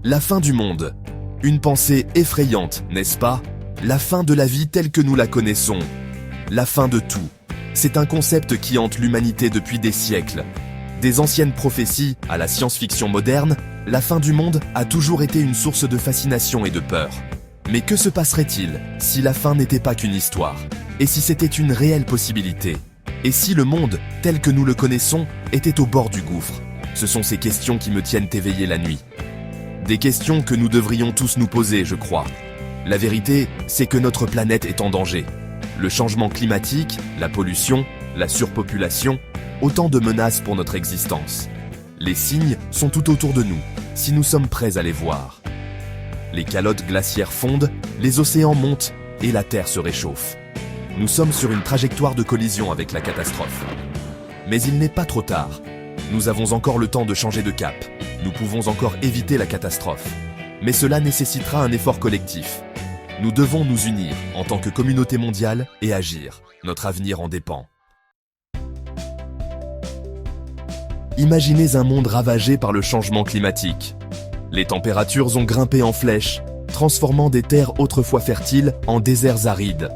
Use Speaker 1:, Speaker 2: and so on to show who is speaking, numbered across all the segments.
Speaker 1: La fin du monde. Une pensée effrayante, n'est-ce pas? La fin de la vie telle que nous la connaissons. La fin de tout. C'est un concept qui hante l'humanité depuis des siècles. Des anciennes prophéties à la science-fiction moderne, la fin du monde a toujours été une source de fascination et de peur. Mais que se passerait-il si la fin n'était pas qu'une histoire? Et si c'était une réelle possibilité? Et si le monde, tel que nous le connaissons, était au bord du gouffre? Ce sont ces questions qui me tiennent éveillé la nuit. Des questions que nous devrions tous nous poser, je crois. La vérité, c'est que notre planète est en danger. Le changement climatique, la pollution, la surpopulation, autant de menaces pour notre existence. Les signes sont tout autour de nous, si nous sommes prêts à les voir. Les calottes glaciaires fondent, les océans montent et la Terre se réchauffe. Nous sommes sur une trajectoire de collision avec la catastrophe. Mais il n'est pas trop tard. Nous avons encore le temps de changer de cap. Nous pouvons encore éviter la catastrophe. Mais cela nécessitera un effort collectif. Nous devons nous unir en tant que communauté mondiale et agir. Notre avenir en dépend. Imaginez un monde ravagé par le changement climatique. Les températures ont grimpé en flèche, transformant des terres autrefois fertiles en déserts arides.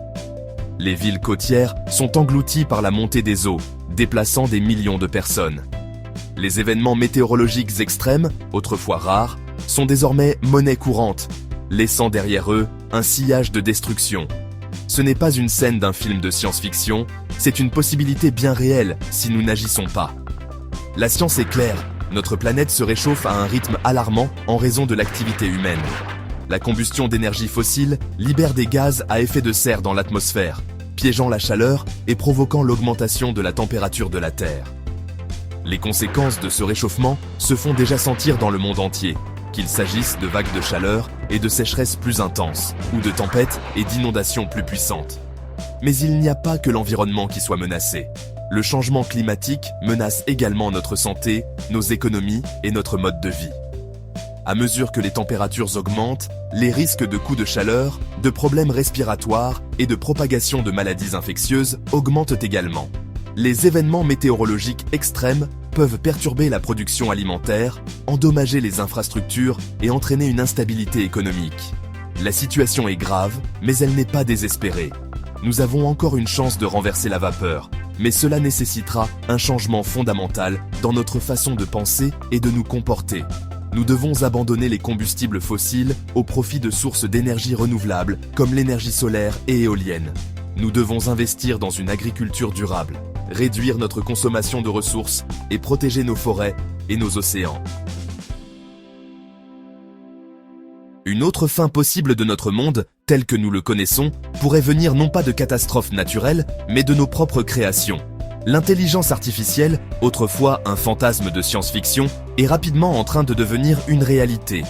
Speaker 1: Les villes côtières sont englouties par la montée des eaux, déplaçant des millions de personnes. Les événements météorologiques extrêmes, autrefois rares, sont désormais monnaie courante, laissant derrière eux un sillage de destruction. Ce n'est pas une scène d'un film de science-fiction, c'est une possibilité bien réelle si nous n'agissons pas. La science est claire, notre planète se réchauffe à un rythme alarmant en raison de l'activité humaine. La combustion d'énergie fossile libère des gaz à effet de serre dans l'atmosphère, piégeant la chaleur et provoquant l'augmentation de la température de la Terre. Les conséquences de ce réchauffement se font déjà sentir dans le monde entier, qu'il s'agisse de vagues de chaleur et de sécheresses plus intenses, ou de tempêtes et d'inondations plus puissantes. Mais il n'y a pas que l'environnement qui soit menacé. Le changement climatique menace également notre santé, nos économies et notre mode de vie. À mesure que les températures augmentent, les risques de coups de chaleur, de problèmes respiratoires et de propagation de maladies infectieuses augmentent également. Les événements météorologiques extrêmes peuvent perturber la production alimentaire, endommager les infrastructures et entraîner une instabilité économique. La situation est grave, mais elle n'est pas désespérée. Nous avons encore une chance de renverser la vapeur, mais cela nécessitera un changement fondamental dans notre façon de penser et de nous comporter. Nous devons abandonner les combustibles fossiles au profit de sources d'énergie renouvelables comme l'énergie solaire et éolienne. Nous devons investir dans une agriculture durable, réduire notre consommation de ressources et protéger nos forêts et nos océans. Une autre fin possible de notre monde, tel que nous le connaissons, pourrait venir non pas de catastrophes naturelles, mais de nos propres créations. L'intelligence artificielle, autrefois un fantasme de science-fiction, est rapidement en train de devenir une réalité.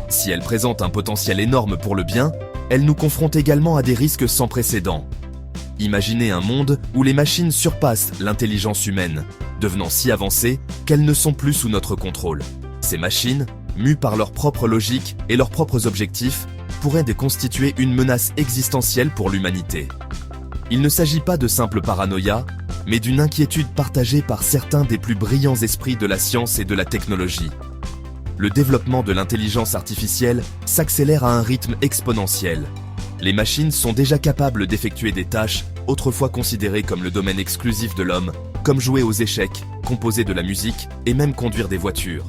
Speaker 1: Si elle présente un potentiel énorme pour le bien, elle nous confronte également à des risques sans précédent. Imaginez un monde où les machines surpassent l'intelligence humaine, devenant si avancées qu'elles ne sont plus sous notre contrôle. Ces machines, mues par leur propre logique et leurs propres objectifs, pourraient constituer une menace existentielle pour l'humanité. Il ne s'agit pas de simple paranoïa, mais d'une inquiétude partagée par certains des plus brillants esprits de la science et de la technologie. Le développement de l'intelligence artificielle s'accélère à un rythme exponentiel. Les machines sont déjà capables d'effectuer des tâches autrefois considérées comme le domaine exclusif de l'homme, comme jouer aux échecs, composer de la musique et même conduire des voitures.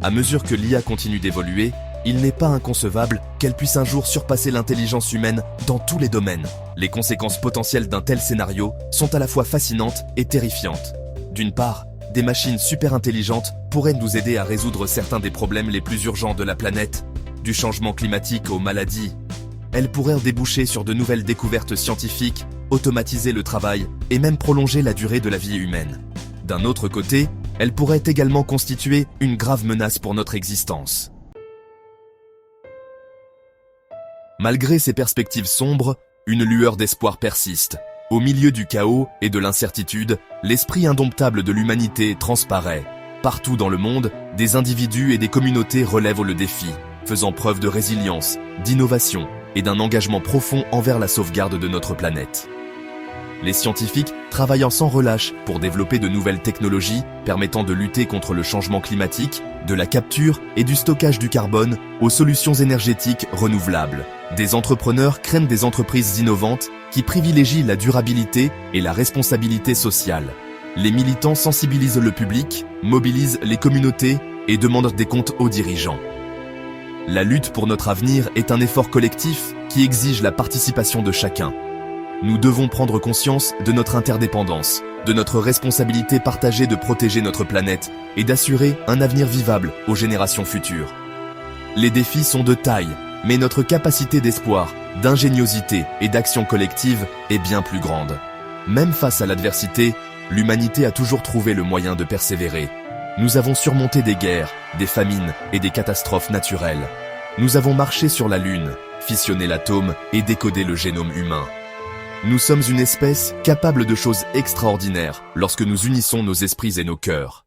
Speaker 1: À mesure que l'IA continue d'évoluer, il n'est pas inconcevable qu'elle puisse un jour surpasser l'intelligence humaine dans tous les domaines. Les conséquences potentielles d'un tel scénario sont à la fois fascinantes et terrifiantes. D'une part, des machines super intelligentes pourraient nous aider à résoudre certains des problèmes les plus urgents de la planète, du changement climatique aux maladies. Elles pourraient déboucher sur de nouvelles découvertes scientifiques, automatiser le travail et même prolonger la durée de la vie humaine. D'un autre côté, elles pourraient également constituer une grave menace pour notre existence. Malgré ces perspectives sombres, une lueur d'espoir persiste. Au milieu du chaos et de l'incertitude, l'esprit indomptable de l'humanité transparaît. Partout dans le monde, des individus et des communautés relèvent le défi, faisant preuve de résilience, d'innovation et d'un engagement profond envers la sauvegarde de notre planète. Les scientifiques travaillent sans relâche pour développer de nouvelles technologies permettant de lutter contre le changement climatique, de la capture et du stockage du carbone aux solutions énergétiques renouvelables. Des entrepreneurs créent des entreprises innovantes qui privilégient la durabilité et la responsabilité sociale. Les militants sensibilisent le public, mobilisent les communautés et demandent des comptes aux dirigeants. La lutte pour notre avenir est un effort collectif qui exige la participation de chacun. Nous devons prendre conscience de notre interdépendance, de notre responsabilité partagée de protéger notre planète et d'assurer un avenir vivable aux générations futures. Les défis sont de taille, mais notre capacité d'espoir, d'ingéniosité et d'action collective est bien plus grande. Même face à l'adversité, l'humanité a toujours trouvé le moyen de persévérer. Nous avons surmonté des guerres, des famines et des catastrophes naturelles. Nous avons marché sur la Lune, fissionné l'atome et décodé le génome humain. Nous sommes une espèce capable de choses extraordinaires lorsque nous unissons nos esprits et nos cœurs.